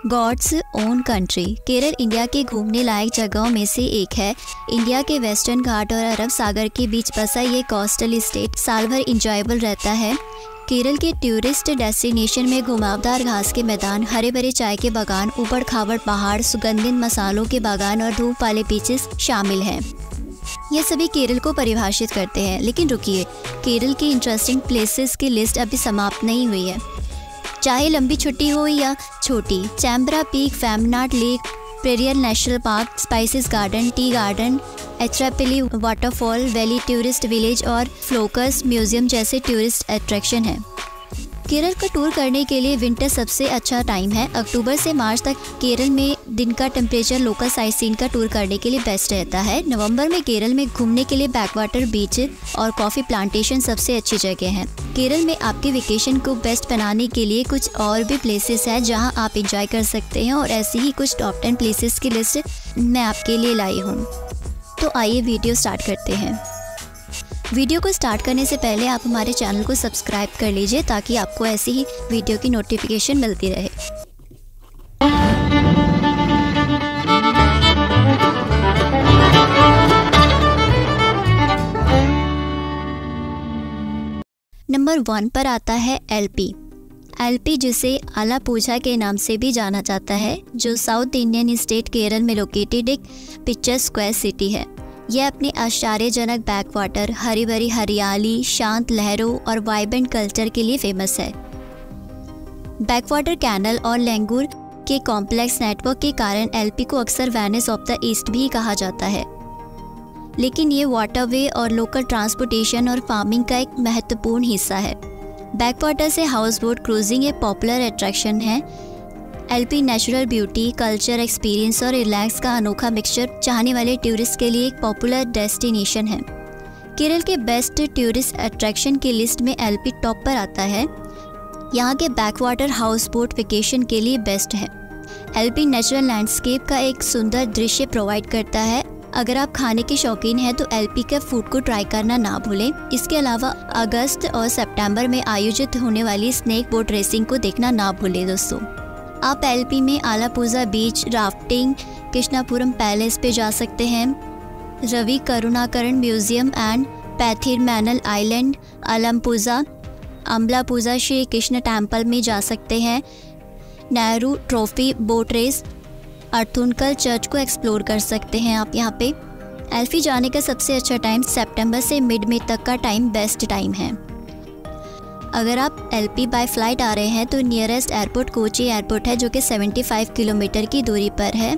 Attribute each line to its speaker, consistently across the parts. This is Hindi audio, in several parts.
Speaker 1: God's own country Kerala India के घूमने लायक जगहों में से एक है। इंडिया के वेस्टर्न घाट और अरब सागर के बीच बसा ये कोस्टल स्टेट साल भर इंजॉयबल रहता है। केरल के टूरिस्ट डेस्टिनेशन में घुमावदार घास के मैदान, हरे भरे चाय के बागान, ऊबड़ खाबड़ पहाड़, सुगंधित मसालों के बागान और धूप वाले बीचेस शामिल हैं। ये सभी केरल को परिभाषित करते हैं। लेकिन रुकिए, केरल की इंटरेस्टिंग प्लेसेस की लिस्ट अभी समाप्त नहीं हुई है। चाहे लंबी छुट्टी हो या छोटी, Chembra peak, Vembanad lake, Periyar national park, spices garden, tea garden, Athirappilly waterfall, valley tourist village और फ्लोकस म्यूजियम जैसे टूरिस्ट अट्रैक्शन हैं। केरल का टूर करने के लिए विंटर सबसे अच्छा टाइम है। अक्टूबर से मार्च तक केरल में दिन का टेम्परेचर लोकल साइट सीन का टूर करने के लिए बेस्ट रहता है। नवंबर में केरल में घूमने के लिए बैकवाटर बीच और कॉफ़ी प्लांटेशन सबसे अच्छी जगह हैं। केरल में आपके वेकेशन को बेस्ट बनाने के लिए कुछ और भी प्लेसेस हैं जहां आप एंजॉय कर सकते हैं, और ऐसी ही कुछ टॉप 10 प्लेसेस की लिस्ट मैं आपके लिए लाई हूँ। तो आइए वीडियो स्टार्ट करते हैं। वीडियो को स्टार्ट करने से पहले आप हमारे चैनल को सब्सक्राइब कर लीजिए ताकि आपको ऐसी ही वीडियो की नोटिफिकेशन मिलती रहे। नंबर 1 पर आता है एलपी, जिसे आलापुझा के नाम से भी जाना जाता है, जो साउथ इंडियन स्टेट केरल में लोकेटेड एक पिक्चर स्क्वायर सिटी है। यह अपने आश्चर्यजनक बैकवाटर, हरी भरी हरियाली, शांत लहरों और वाइब्रेंट कल्चर के लिए फेमस है। बैकवाटर कैनल और लैंगूर के कॉम्प्लेक्स नेटवर्क के कारण एलपी को अक्सर वेनिस ऑफ द ईस्ट भी कहा जाता है। लेकिन ये वाटरवे और लोकल ट्रांसपोर्टेशन और फार्मिंग का एक महत्वपूर्ण हिस्सा है। बैकवाटर से हाउस बोट क्रूजिंग एक पॉपुलर अट्रैक्शन है। LP natural beauty, culture experience और रिलैक्स का अनोखा मिक्सचर चाहने वाले टूरिस्ट के लिए एक पॉपुलर डेस्टिनेशन है। केरल के बेस्ट टूरिस्ट अट्रैक्शन की लिस्ट में एलपी टॉप पर आता है। यहाँ के बैकवाटर हाउस बोट वेकेशन के लिए बेस्ट है। एलपी नेचुरल लैंडस्केप का एक सुंदर दृश्य प्रोवाइड करता है। अगर आप खाने के शौकीन हैं तो एलपी के फूड को ट्राई करना ना भूलें। इसके अलावा अगस्त और सितंबर में आयोजित होने वाली स्नेक बोट रेसिंग को देखना ना भूलें दोस्तों। आप एलपी में Alappuzha beach, rafting, Krishnapuram palace पे जा सकते हैं। Ravi Karunakaran museum and Pathiramanal island, Alappuzha, Ambalappuzha Shri Krishna temple में जा सकते हैं। Nehru trophy boat race, Arthunkal church को एक्सप्लोर कर सकते हैं आप यहाँ पे। एलपी जाने का सबसे अच्छा टाइम सितंबर से मिड मई तक का टाइम बेस्ट टाइम है। अगर आप एलपी बाय फ्लाइट आ रहे हैं तो नियरेस्ट एयरपोर्ट कोची एयरपोर्ट है, जो कि 75 किलोमीटर की दूरी पर है।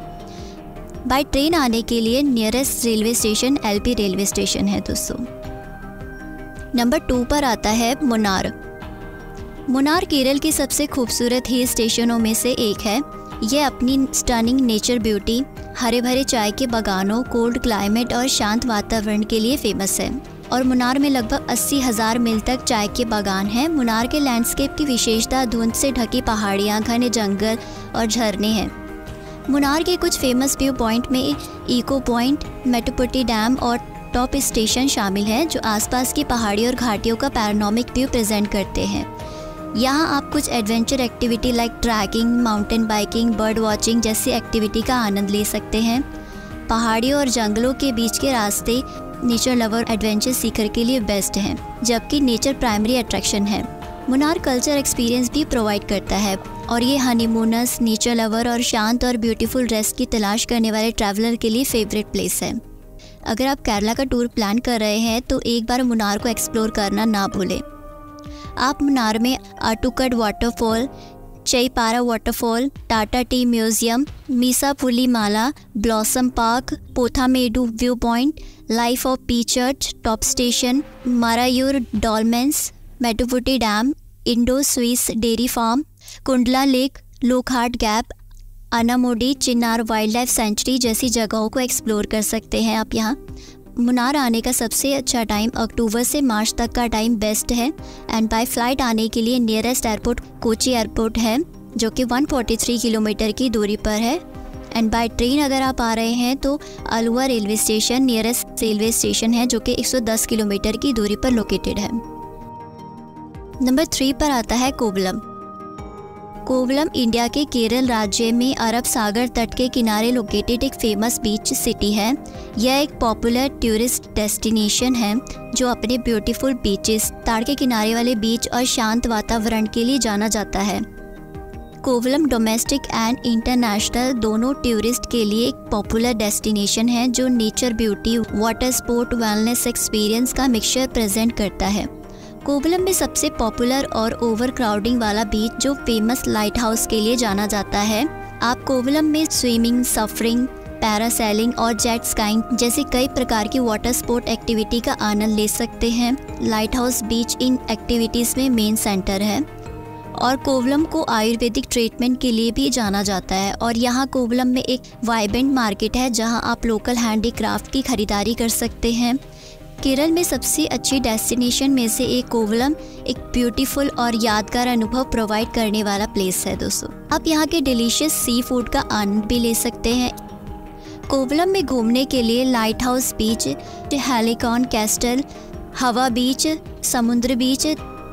Speaker 1: बाय ट्रेन आने के लिए nearest railway station LP railway station है दोस्तों। नंबर 2 पर आता है मुन्नार केरल की सबसे खूबसूरत हिल स्टेशनों में से एक है। यह अपनी स्टनिंग नेचर ब्यूटी, हरे भरे चाय के बागानों, कोल्ड क्लाइमेट और शांत वातावरण के लिए फेमस है। और मुन्नार में लगभग 80,000 मील तक चाय के बागान हैं। मुन्नार के लैंडस्केप की विशेषता धुंध से ढकी पहाड़ियाँ, घने जंगल और झरने हैं। मुन्नार के कुछ फेमस व्यू पॉइंट में इको पॉइंट, मेटुपुटी डैम और टॉप स्टेशन शामिल हैं, जो आसपास की पहाड़ी और घाटियों का पैनोरामिक व्यू प्रेजेंट करते हैं। यहाँ आप कुछ adventure activity like trekking, mountain biking, bird watching जैसी एक्टिविटी का आनंद ले सकते हैं। पहाड़ियों और जंगलों के बीच के रास्ते नेचर लवर एडवेंचर सीकर के लिए बेस्ट हैं, जबकि नेचर प्राइमरी अट्रैक्शन है। मुन्नार कल्चर एक्सपीरियंस भी प्रोवाइड करता है, और ये हनीमूनर्स, नेचर लवर और शांत और ब्यूटीफुल रेस्ट की तलाश करने वाले ट्रैवलर के लिए फेवरेट प्लेस है। अगर आप केरला का टूर प्लान कर रहे हैं तो एक बार मुन्नार को एक्सप्लोर करना ना भूलें। आप मुन्नार में Attukad waterfall, Cheeyappara waterfall, Tata tea museum, Meesapulimala blossom park, Pothamedu view point, life of Pi church, top station, Marayoor dolmens, Mattupetty dam, Indo Swiss dairy farm, Kundala lake, Lockhart gap, Anamudi, Chinnar wildlife sanctuary जैसी जगहों को एक्सप्लोर कर सकते हैं आप यहाँ। मुन्नार आने का सबसे अच्छा टाइम अक्टूबर से मार्च तक का टाइम बेस्ट है। एंड बाय फ्लाइट आने के लिए नियरेस्ट एयरपोर्ट कोची एयरपोर्ट है, जो कि 143 किलोमीटर की दूरी पर है। एंड बाय ट्रेन अगर आप आ रहे हैं तो Aluva railway station nearest railway station है, जो कि 110 किलोमीटर की दूरी पर लोकेटेड है। नंबर 3 पर आता है कोवलम। कोवलम इंडिया के केरल राज्य में अरब सागर तट के किनारे लोकेटेड एक फेमस बीच सिटी है। यह एक पॉपुलर टूरिस्ट डेस्टिनेशन है जो अपने ब्यूटीफुल बीचेस, ताड़ के किनारे वाले बीच और शांत वातावरण के लिए जाना जाता है। कोवलम डोमेस्टिक एंड इंटरनेशनल दोनों टूरिस्ट के लिए एक पॉपुलर डेस्टिनेशन है जो nature beauty, water sport, wellness experience का मिक्सचर प्रेजेंट करता है। कोवलम में सबसे पॉपुलर और ओवर क्राउडिंग वाला बीच जो फेमस लाइट हाउस के लिए जाना जाता है। आप कोवलम में स्विमिंग, सफरिंग, पैरासेलिंग और जेट स्काइंग जैसी कई प्रकार की वाटर स्पोर्ट एक्टिविटी का आनंद ले सकते हैं। लाइट हाउस बीच इन एक्टिविटीज़ में मेन सेंटर है और कोवलम को आयुर्वेदिक ट्रीटमेंट के लिए भी जाना जाता है। और यहाँ कोवलम में एक वाइब्रेंट मार्केट है जहाँ आप लोकल हैंडीक्राफ्ट की खरीदारी कर सकते हैं। केरल में सबसे अच्छी डेस्टिनेशन में से एक कोवलम एक ब्यूटीफुल और यादगार अनुभव प्रोवाइड करने वाला प्लेस है दोस्तों। आप यहाँ के डिलीशियस सी फूड का आनंद भी ले सकते हैं। कोवलम में घूमने के लिए lighthouse beach, Halcyon castle, Hawa beach, Samudra beach,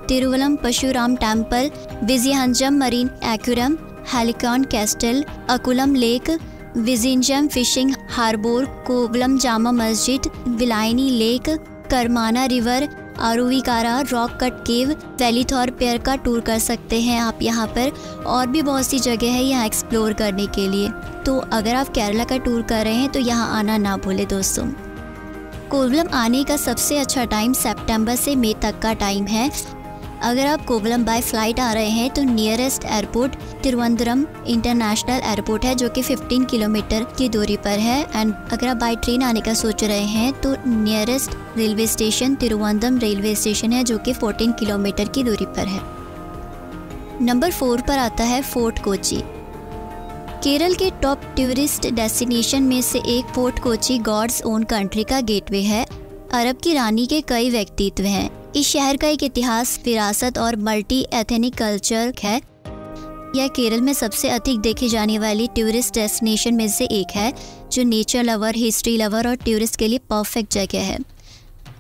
Speaker 1: Thiruvallam Parasurama temple, Vizhinjam marine aquarium, Halcyon castle, Akkulam lake, Vizhinjam fishing harbour, Kovalam Jama Masjid, Vellayani lake, Karamana river, Aruvikkara rock cut cave, वेलीथॉर पेयर का टूर कर सकते हैं आप यहाँ पर। और भी बहुत सी जगह है यहाँ एक्सप्लोर करने के लिए। तो अगर आप केरला का टूर कर रहे हैं तो यहाँ आना ना भूले दोस्तों। कोवलम आने का सबसे अच्छा टाइम सितंबर से मई तक का टाइम है। अगर आप कोवलम बाय फ्लाइट आ रहे हैं तो nearest airport Thiruvananthapuram international airport है जो कि 15 किलोमीटर की दूरी पर है। एंड अगर आप बाय ट्रेन आने का सोच रहे हैं तो nearest railway station Thiruvananthapuram railway station है जो कि 14 किलोमीटर की दूरी पर है। नंबर 4 पर आता है फोर्ट कोची। केरल के टॉप टूरिस्ट डेस्टिनेशन में से एक fort Kochi God's own country का गेटवे है। अरब की रानी के कई व्यक्तित्व हैं। इस शहर का एक इतिहास, विरासत और मल्टी एथनिक कल्चर है। यह केरल में सबसे अधिक देखी जाने वाली टूरिस्ट डेस्टिनेशन में से एक है जो नेचर लवर, हिस्ट्री लवर और टूरिस्ट के लिए परफेक्ट जगह है।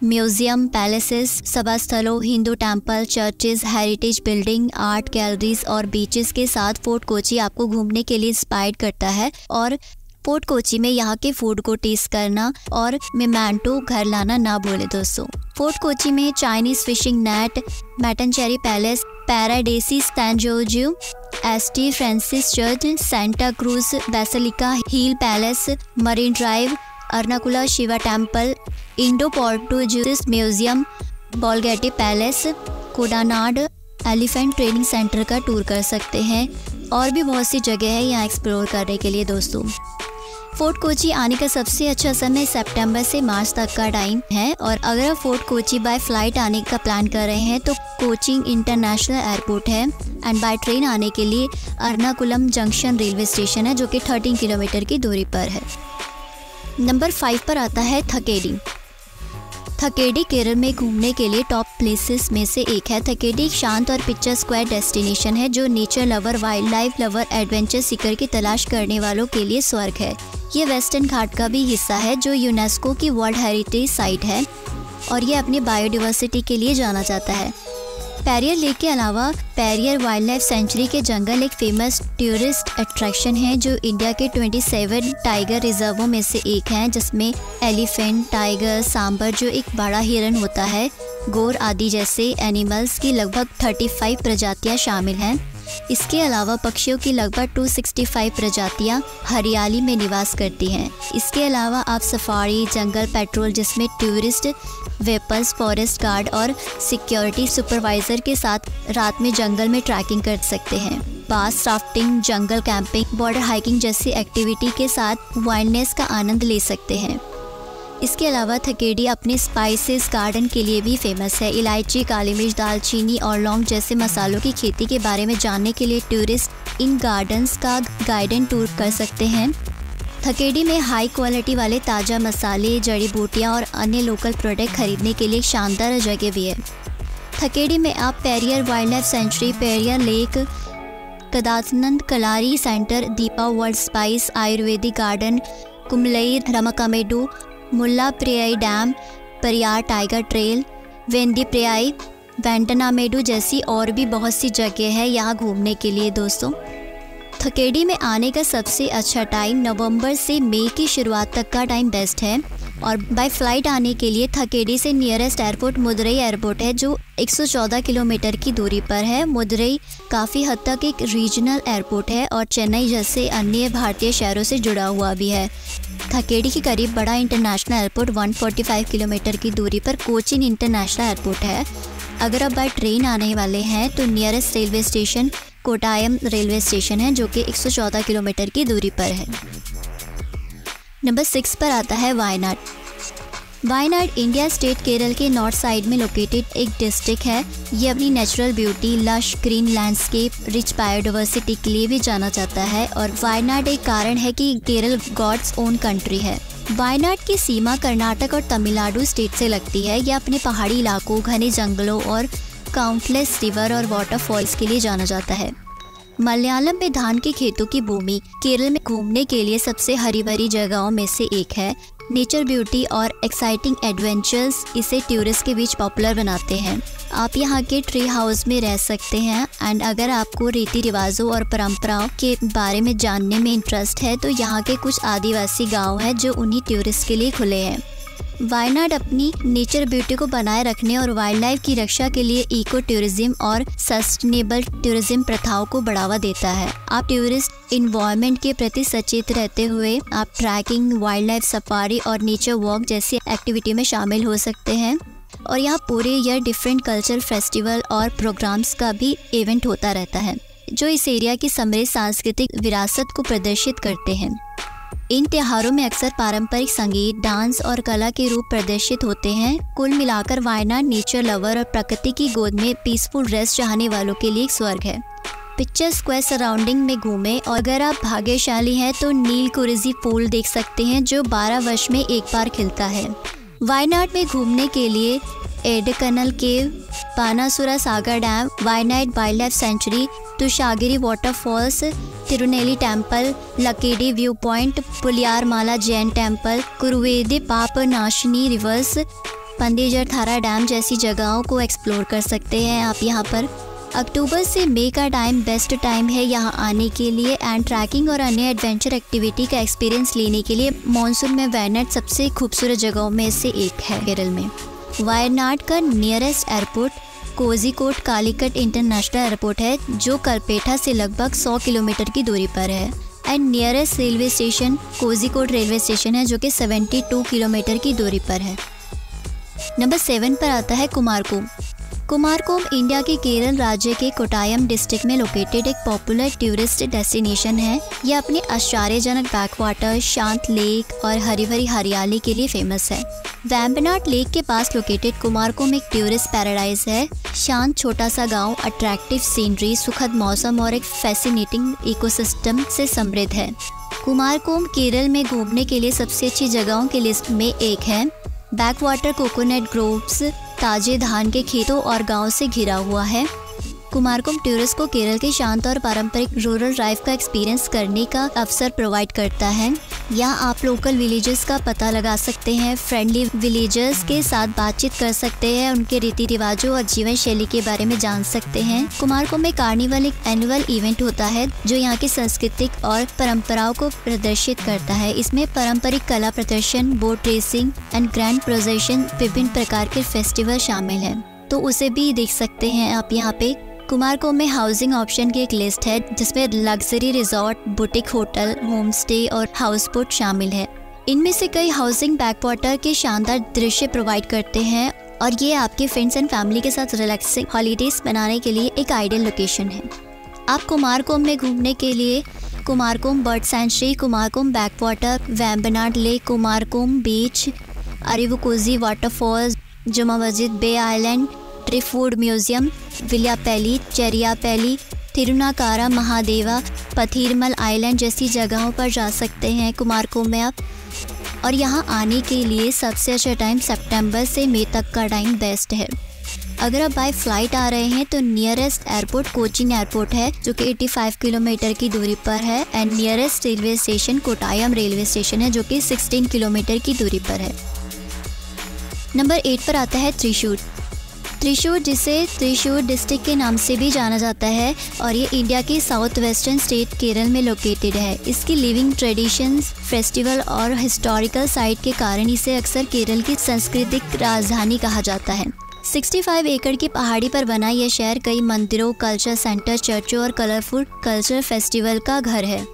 Speaker 1: म्यूजियम, पैलेसेस, सभा स्थलों, Hindu temple, churches, heritage building, art galleries और बीचेस के साथ फोर्ट कोची आपको घूमने के लिए इंस्पायर करता है। और फोर्ट कोची में यहाँ के फूड को टेस्ट करना और मेमेंटो घर लाना ना भूले दोस्तों। फोर्ट कोची में Chinese fishing net, Mattancherry palace, Paradesi सैन जॉर्जियो, St Francis church, Santa Cruz basilica, hill palace, marine drive, Ernakulam Shiva temple, Indo Portuguese museum, Bolgatty palace, Kodanad elephant training centre का टूर कर सकते हैं। और भी बहुत सी जगह है यहाँ एक्सप्लोर करने के लिए दोस्तों। फोर्ट कोची आने का सबसे अच्छा समय सितंबर से मार्च तक का टाइम है। और अगर आप फोर्ट कोची बाय फ्लाइट आने का प्लान कर रहे हैं तो कोचिंग इंटरनेशनल एयरपोर्ट है। एंड बाय ट्रेन आने के लिए अर्नाकुलम जंक्शन रेलवे स्टेशन है जो कि 13 किलोमीटर की दूरी पर है। नंबर 5 पर आता है थकेडी। थकेडी केरल में घूमने के लिए टॉप प्लेसेस में से एक है। थकेडी एक शांत और पिक्चर स्क्वायर डेस्टिनेशन है जो nature lover, wild life lover, adventure Sikar की तलाश करने वालों के लिए स्वर्ग है। ये वेस्टर्न घाट का भी हिस्सा है जो यूनेस्को की वर्ल्ड हेरिटेज साइट है और ये अपनी बायोडाइवर्सिटी के लिए जाना जाता है। पेरियर लेक के अलावा पेरियर वाइल्ड लाइफ सेंचुरी के जंगल एक फेमस टूरिस्ट अट्रैक्शन है जो इंडिया के 27 टाइगर रिजर्वों में से एक है, जिसमें एलिफेंट, टाइगर, सांबर जो एक बड़ा हिरन होता है, गोर आदि जैसे एनिमल्स की लगभग 35 प्रजातियां शामिल हैं। इसके अलावा पक्षियों की लगभग 265 प्रजातियां हरियाली में निवास करती हैं। इसके अलावा आप सफारी, जंगल पेट्रोल जिसमें टूरिस्ट वेपर्स, फॉरेस्ट गार्ड और सिक्योरिटी सुपरवाइजर के साथ रात में जंगल में ट्रैकिंग कर सकते हैं। बास राफ्टिंग, जंगल कैंपिंग, बॉर्डर हाइकिंग जैसी एक्टिविटी के साथ वाइल्डनेस का आनंद ले सकते हैं। इसके अलावा थकेडी अपने स्पाइसेस गार्डन के लिए भी फेमस है। इलायची, काली मिर्च, दालचीनी और लौंग जैसे मसालों की खेती के बारे में जानने के लिए टूरिस्ट इन गार्डन्स का गाइडेड टूर कर सकते हैं। थकेडी में हाई क्वालिटी वाले ताज़ा मसाले, जड़ी बूटियाँ और अन्य लोकल प्रोडक्ट खरीदने के लिए शानदार जगह भी है। थकेडी में आप Periyar wildlife sanctuary, Periyar lake, Kadathanadan Kalari centre, Deepa world spice, Ayurvedic garden, Kumily Ramakkalmedu, Mulla Periyar dam, Periyar tiger trail, Vandiperiyar, वेंटनामेडू जैसी और भी बहुत सी जगह है यहाँ घूमने के लिए दोस्तों। थकेडी में आने का सबसे अच्छा टाइम नवंबर से मई की शुरुआत तक का टाइम बेस्ट है। और बाय फ्लाइट आने के लिए थकेडी से नियरेस्ट एयरपोर्ट मदुरई एयरपोर्ट है जो 114 किलोमीटर की दूरी पर है। मदुरई काफ़ी हद तक एक रीजनल एयरपोर्ट है और चेन्नई जैसे अन्य भारतीय शहरों से जुड़ा हुआ भी है। थकेडी के करीब बड़ा इंटरनेशनल एयरपोर्ट 145 किलोमीटर की दूरी पर कोचीन इंटरनेशनल एयरपोर्ट है। अगर आप बाय ट्रेन आने वाले हैं तो nearest railway station Kottayam railway station है जो कि 114 किलोमीटर की दूरी पर है। नंबर 6 पर आता है वायनाड। वायनाड इंडिया स्टेट केरल के नॉर्थ साइड में लोकेटेड एक डिस्ट्रिक्ट है। ये अपनी natural beauty, lush green landscape, rich biodiversity के लिए भी जाना जाता है। और वायनाड एक कारण है कि केरल गॉड्स ओन कंट्री है। वायनाड की सीमा कर्नाटक और तमिलनाडु स्टेट से लगती है। यह अपने पहाड़ी इलाकों, घने जंगलों और काउंटलेस रिवर और वाटरफॉल्स के लिए जाना जाता है। मलयालम में धान के खेतों की भूमि केरल में घूमने के लिए सबसे हरी भरी जगहों में से एक है। नेचर ब्यूटी और एक्साइटिंग एडवेंचर्स इसे टूरिस्ट के बीच पॉपुलर बनाते हैं। आप यहाँ के ट्री हाउस में रह सकते हैं। एंड अगर आपको रीति रिवाजों और परंपराओं के बारे में जानने में इंटरेस्ट है तो यहाँ के कुछ आदिवासी गांव हैं जो उन्हीं टूरिस्ट के लिए खुले हैं। वायनाड अपनी नेचर ब्यूटी को बनाए रखने और वाइल्ड लाइफ की रक्षा के लिए इको टूरिज्म और सस्टेनेबल टूरिज्म प्रथाओं को बढ़ावा देता है। आप टूरिस्ट इन्वायरमेंट के प्रति सचेत रहते हुए आप ट्रैकिंग, वाइल्ड लाइफ सफारी और नेचर वॉक जैसी एक्टिविटी में शामिल हो सकते हैं। और यहाँ पूरे ईयर डिफरेंट कल्चर फेस्टिवल और प्रोग्राम्स का भी इवेंट होता रहता है जो इस एरिया की समृद्ध सांस्कृतिक विरासत को प्रदर्शित करते हैं। इन त्योहारों में अक्सर पारंपरिक संगीत, डांस और कला के रूप प्रदर्शित होते हैं। कुल मिलाकर वायनाड नेचर लवर और प्रकृति की गोद में पीसफुल रेस्ट चाहने वालों के लिए एक स्वर्ग है। पिक्चर स्क्वायर सराउंडिंग में घूमें और अगर आप भाग्यशाली हैं तो नीलकुरिजी फूल देख सकते हैं जो 12 वर्ष में एक बार खिलता है। वायनाड में घूमने के लिए Edakkal cave, Banasura Sagar dam, Wayanad wildlife sanctuary, Thusharagiri waterfalls, Thirunelli temple, Lakkidi view point, Puliyarmala Jain temple, Kuruvadweep Papanasini rivers, पंदीजर थारा डैम जैसी जगहों को एक्सप्लोर कर सकते हैं आप यहाँ पर। अक्टूबर से मई का टाइम बेस्ट टाइम है यहाँ आने के लिए। एंड ट्रैकिंग और अन्य एडवेंचर एक्टिविटी का एक्सपीरियंस लेने के लिए मॉनसून में वायनाड सबसे खूबसूरत जगहों में से एक है केरल में। वायनाड का nearest airport Kozhikode Calicut international airport है जो कलपेटा से लगभग 100 किलोमीटर की दूरी पर है। And nearest railway station Kozhikode railway station है जो कि 72 किलोमीटर की दूरी पर है। नंबर 7 पर आता है कुमारकोम। कुमारकोम इंडिया के केरल राज्य के कोटायम डिस्ट्रिक्ट में लोकेटेड एक पॉपुलर टूरिस्ट डेस्टिनेशन है। यह अपने आश्चर्यजनक बैकवाटर, शांत लेक और हरी भरी हरियाली के लिए फेमस है। वेम्बनाड लेक के पास लोकेटेड कुमारकोम एक टूरिस्ट पैराडाइज है। शांत छोटा सा गांव, अट्रैक्टिव सीनरी, सुखद मौसम और एक फैसिनेटिंग इकोसिस्टम से समृद्ध है। कुमारकोम केरल में घूमने के लिए सबसे अच्छी जगहों की लिस्ट में एक है। बैकवाटर, कोकोनट ग्रोव्स, ताजे धान के खेतों और गांव से घिरा हुआ है। कुमारकोम टूरिस्ट को केरल के शांत और पारंपरिक रूरल लाइफ का एक्सपीरियंस करने का अवसर प्रोवाइड करता है। यहाँ आप लोकल विलेजेस का पता लगा सकते हैं, फ्रेंडली विलेजर्स के साथ बातचीत कर सकते हैं, उनके रीति रिवाजों और जीवन शैली के बारे में जान सकते हैं। कुमारकोम में कार्निवल एक एनुअल इवेंट होता है जो यहाँ की सांस्कृतिक और परंपराओं को प्रदर्शित करता है। इसमें पारंपरिक कला प्रदर्शन, boat racing and grand procession, विभिन्न प्रकार के फेस्टिवल शामिल हैं, तो उसे भी देख सकते हैं आप यहाँ पे। कुमारकोम में हाउसिंग ऑप्शन की एक लिस्ट है जिसमें luxury resort, boutique hotel, home stay और हाउस बोट शामिल है। इनमें से कई हाउसिंग बैकवाटर के शानदार दृश्य प्रोवाइड करते हैं और ये आपके फ्रेंड्स एंड फैमिली के साथ रिलैक्सिंग हॉलीडेज बनाने के लिए एक आइडियल लोकेशन है। आप कुमारकोम में घूमने के लिए Kumarakom bird sanctuary, Kumarakom backwater, Vembanad lake, Kumarakom beach, Aruvikkuzhi waterfalls, Juma Masjid, bay island, driftwood museum, Valiyapally, Cheriyapally, Thirunakkara Mahadeva, Pathiramanal island जैसी जगहों पर जा सकते हैं कुमारकोम में आप। और यहाँ आने के लिए सबसे अच्छा टाइम सितंबर से मई तक का टाइम बेस्ट है। अगर आप बाय फ्लाइट आ रहे हैं तो नियरेस्ट एयरपोर्ट कोचीन एयरपोर्ट है जो कि 85 किलोमीटर की दूरी पर है। And nearest railway station Kottayam railway station है जो कि 16 किलोमीटर की दूरी पर है। नंबर 8 पर आता है त्रिशूर। त्रिशूर, जिसे त्रिशूर डिस्ट्रिक्ट के नाम से भी जाना जाता है, और ये इंडिया के साउथ वेस्टर्न स्टेट केरल में लोकेटेड है। इसकी लिविंग ट्रेडिशंस, फेस्टिवल और हिस्टोरिकल साइट के कारण इसे अक्सर केरल की सांस्कृतिक राजधानी कहा जाता है। 65 एकड़ की पहाड़ी पर बना यह शहर कई मंदिरों, कल्चर सेंटर, चर्चों और कलरफुल कल्चर फेस्टिवल का घर है।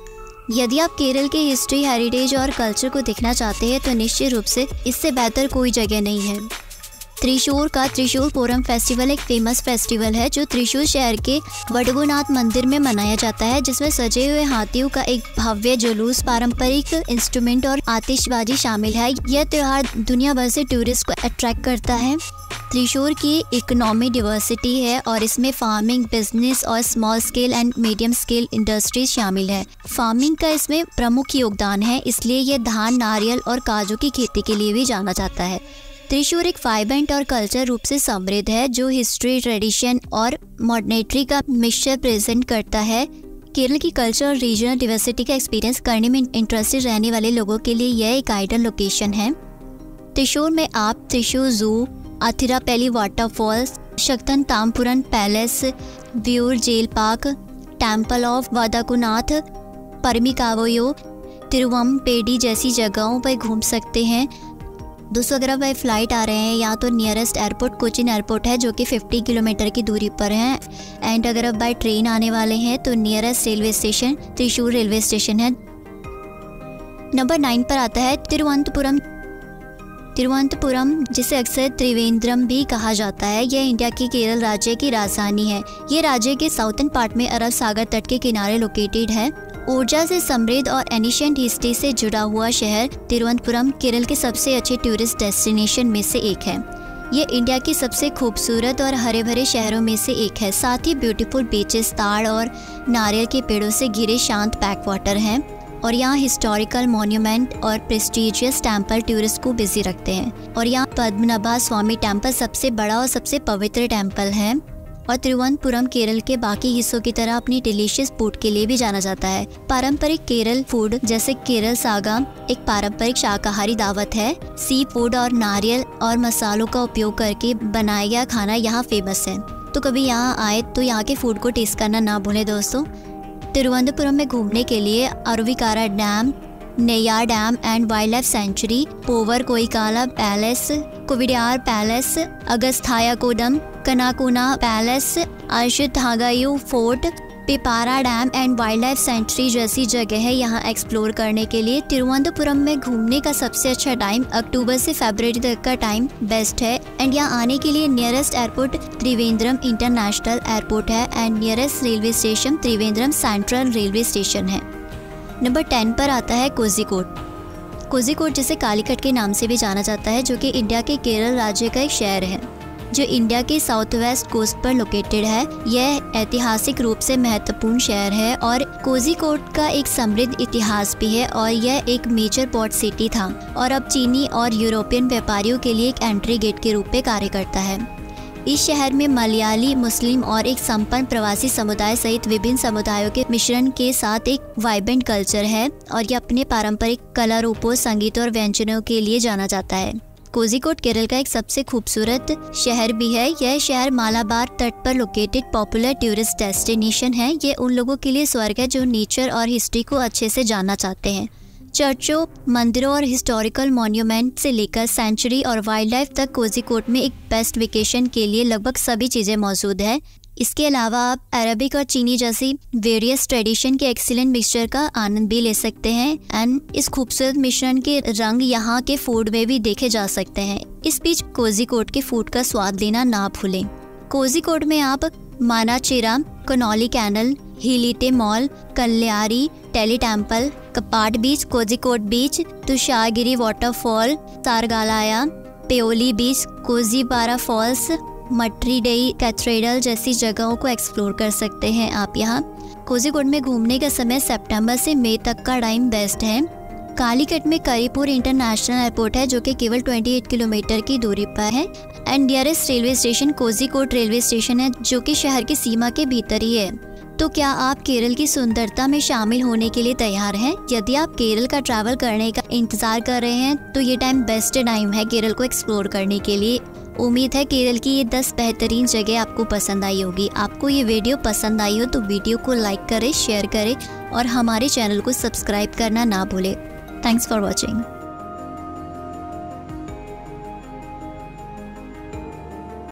Speaker 1: यदि आप केरल के हिस्ट्री, हेरिटेज और कल्चर को देखना चाहते हैं तो निश्चित रूप से इससे बेहतर कोई जगह नहीं है। त्रिशूर का त्रिशूर पूरम फेस्टिवल एक फेमस फेस्टिवल है जो त्रिशूर शहर के वडगुनाथ मंदिर में मनाया जाता है, जिसमें सजे हुए हाथियों का एक भव्य जुलूस, पारंपरिक इंस्ट्रूमेंट और आतिशबाजी शामिल है। यह त्यौहार दुनिया भर से टूरिस्ट को अट्रैक्ट करता है। त्रिशूर की इकोनॉमी डिवर्सिटी है और इसमें फार्मिंग, बिजनेस और small scale and medium scale industries शामिल है। फार्मिंग का इसमें प्रमुख योगदान है, इसलिए यह धान, नारियल और काजू की खेती के लिए भी जाना जाता है। त्रिशूर एक वाइब्रेंट और कल्चर रूप से समृद्ध है जो हिस्ट्री, ट्रेडिशन और मॉडर्निटी का मिक्सचर प्रेजेंट करता है। केरल की कल्चर और रीजनल डिवर्सिटी का एक्सपीरियंस करने में इंटरेस्टेड रहने वाले लोगों के लिए यह एक आइडियल लोकेशन है। त्रिशूर में आप त्रिशूर जू, Athirappilly waterfalls, शक्तनतामपुरम palace, viewer jail park, temple of वडगुनाथ, परमिकावयो, तिरुवम्पेडी जैसी जगहों पर घूम सकते हैं। दोस्तों, अगर आप बाई फ्लाइट आ रहे हैं या तो नियरेस्ट एयरपोर्ट कोचिन एयरपोर्ट है जो कि 50 किलोमीटर की दूरी पर है, एंड अगर आप बाई ट्रेन आने वाले हैं तो nearest railway station Thrissur railway station है। नंबर 9 पर आता है तिरुवनंतपुरम। तिरुवनंतपुरम, जिसे अक्सर त्रिवेंद्रम भी कहा जाता है, यह इंडिया के केरल राज्य की राजधानी है। ये राज्य के साउथर्न पार्ट में अरब सागर तट के किनारे लोकेटेड है। ऊर्जा से समृद्ध और एनिशिएंट हिस्ट्री से जुड़ा हुआ शहर तिरुवनंतपुरम केरल के सबसे अच्छे टूरिस्ट डेस्टिनेशन में से एक है। ये इंडिया की सबसे खूबसूरत और हरे भरे शहरों में से एक है। साथ ही ब्यूटीफुल बीचेस, ताड़ और नारियल के पेड़ों से घिरे शांत बैकवाटर हैं, और यहाँ हिस्टोरिकल मॉन्यूमेंट और प्रेस्टीजियस टेम्पल टूरिस्ट को बिजी रखते हैं। और यहाँ पद्मनाभ स्वामी टेम्पल सबसे बड़ा और सबसे पवित्र टेम्पल है। और तिरुवनंतपुरम केरल के बाकी हिस्सों की तरह अपनी डिलीशियस फूड के लिए भी जाना जाता है। पारंपरिक केरल फूड जैसे केरल सागा एक पारंपरिक शाकाहारी दावत है। सी फूड और नारियल और मसालों का उपयोग करके बनाया गया खाना यहाँ फेमस है। तो कभी यहाँ आए तो यहाँ के फूड को टेस्ट करना ना भूलें दोस्तों। तिरुवनंतपुरम में घूमने के लिए Aruvikkara dam, Neyyar dam and wildlife sanctuary, Poovar Koikkal palace, Kowdiar palace, Agasthyakoodam, Kanakakkunnu palace, Anchuthengu fort, Peppara dam and wildlife sanctuary जैसी जगह है यहाँ एक्सप्लोर करने के लिए। तिरुवनंतपुरम में घूमने का सबसे अच्छा टाइम अक्टूबर से फरवरी तक का टाइम बेस्ट है। एंड यहाँ आने के लिए nearest airport Trivandrum international airport है and nearest railway station Trivandrum central railway station है। नंबर 10 पर आता है कोझिकोड। कोझिकोड, जिसे कालीकट के नाम से भी जाना जाता है, जो कि इंडिया के केरल राज्य का एक शहर है जो इंडिया के साउथ वेस्ट कोस्ट पर लोकेटेड है। यह ऐतिहासिक रूप से महत्वपूर्ण शहर है और कोझिकोड का एक समृद्ध इतिहास भी है, और यह एक मेजर पोर्ट सिटी था और अब चीनी और यूरोपियन व्यापारियों के लिए एक एंट्री गेट के रूप में कार्य करता है। इस शहर में मलयाली, मुस्लिम और एक संपन्न प्रवासी समुदाय सहित विभिन्न समुदायों के मिश्रण के साथ एक वाइब्रेंट कल्चर है, और यह अपने पारंपरिक कला रूपों, संगीत और व्यंजनों के लिए जाना जाता है। कोझिकोड केरल का एक सबसे खूबसूरत शहर भी है। यह शहर मालाबार तट पर लोकेटेड पॉपुलर टूरिस्ट डेस्टिनेशन है। ये उन लोगों के लिए स्वर्ग है जो नेचर और हिस्ट्री को अच्छे से जानना चाहते हैं। चर्चों, मंदिरों और हिस्टोरिकल मॉन्यूमेंट से लेकर सेंचुरी और वाइल्ड लाइफ तक कोझिकोड में एक बेस्ट वेकेशन के लिए लगभग सभी चीज़ें मौजूद है। इसके अलावा आप अरबिक और चीनी जैसी वेरियस ट्रेडिशन के एक्सीलेंट मिक्सचर का आनंद भी ले सकते हैं एंड इस खूबसूरत मिश्रण के रंग यहाँ के फूड में भी देखे जा सकते हैं। इस बीच कोझिकोड के फूड का स्वाद लेना ना भूलें। कोझिकोड में आप मानाचिरा, कनौली कैनल, हिलीटे मॉल, कल्यारी, टेली टेम्पल, कपाट बीच, कोझिकोड बीच, तुषारगिरी वाटरफॉल, सारगालाया, पेओली बीच, कोझीपारा फॉल्स, मट्रीडेई कैथेड्रल जैसी जगहों को एक्सप्लोर कर सकते हैं आप यहाँ। कोझिकोड में घूमने का समय सितंबर से मई तक का टाइम बेस्ट है। कालीकट में करीपुर इंटरनेशनल एयरपोर्ट है जो कि केवल 28 किलोमीटर की दूरी पर है and nearest railway station Kozhikode railway station है जो कि शहर की सीमा के भीतर ही है। तो क्या आप केरल की सुंदरता में शामिल होने के लिए तैयार हैं? यदि आप केरल का ट्रैवल करने का इंतजार कर रहे हैं तो ये टाइम बेस्ट टाइम है केरल को एक्सप्लोर करने के लिए। उम्मीद है केरल की ये 10 बेहतरीन जगह आपको पसंद आई होगी। आपको ये वीडियो पसंद आई हो तो वीडियो को लाइक करें, शेयर करें और हमारे चैनल को सब्सक्राइब करना ना भूलें। Thanks for watching.